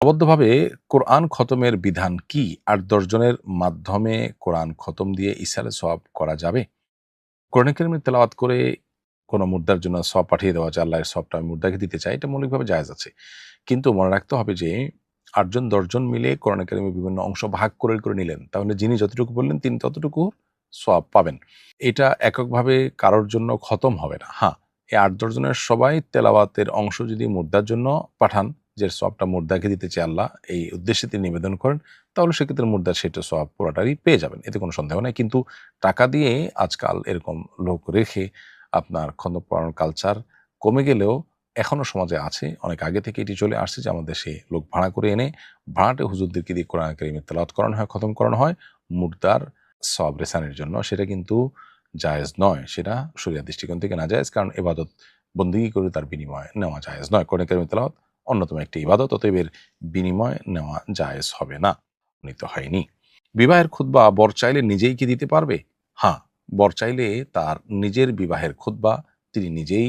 অবদ্ধভাবে কোরআন খতমের বিধান কি? ৮-১০ জনের মাধ্যমে কোরআন খতম দিয়ে ইসালে সওয়াব করা যাবে? কোরআনে কারিমের তেলাওয়াত করে কোন মুর্দার জন্য সওয়াব পাঠিয়ে দেওয়া যে, আল্লাহ এর সওয়াবটা আমি মুর্দাকে দিতে চাই, এটা মৌলিকভাবে জায়েজ আছে। কিন্তু মনে রাখতে হবে যে ৮ জন ১০ জন মিলে কোরআনে কারিমের বিভিন্ন অংশ ভাগ করে নিলেন। তাহলে যিনি যতটুকু বললেন তিনি ততটুকু সওয়াব পাবেন। এটা এককভাবে কারোর জন্য খতম হবে না। হ্যাঁ, এই ৮-১০ জনের সবাই তেলাওয়াতের অংশ যদি মুর্দার জন্য পাঠান, যে সওয়াবটা মুর্দাকে দিতে চায় আল্লাহ, এই উদ্দেশ্যে তিনি নিবেদন করেন, তাহলে সেক্ষেত্রে মুর্দা সেটা সওয়াব পুরাটাই পেয়ে যাবেন। এতে কোনো সন্দেহ নাই। কিন্তু টাকা দিয়ে আজকাল এরকম লোক রেখে আপনার খন্দক পড়ানোর কালচার কমে গেলেও এখনো সমাজে আছে। অনেক আগে থেকে এটি চলে আসছে যে আমাদের দেশে লোক ভাড়া করে এনে ভাড়াটে হুজুরদেরকে দিয়ে কোরআন কারিমের তেলাওয়াত করানো হয়, খতম করানো হয় মুর্দার সওয়াব রেসানের জন্য। সেটা কিন্তু জায়েজ নয়। সেটা শরিয়াত দৃষ্টিকোণ থেকে নাজায়েজ। কারণ ইবাদত বন্দেগী করে তার বিনিময় নেওয়া জায়েজ নয়। কোরআন কারিমের তেলাওয়াত অন্যতম একটি ইবাদত, অতএব এর বিনিময় নেওয়া জায়েজ হবে না। নিতে হয়নি। বিবাহের খুতবা বর চাইলে নিজেই কি দিতে পারবে? হ্যাঁ, বর চাইলে তার নিজের বিবাহের খুতবা তিনি নিজেই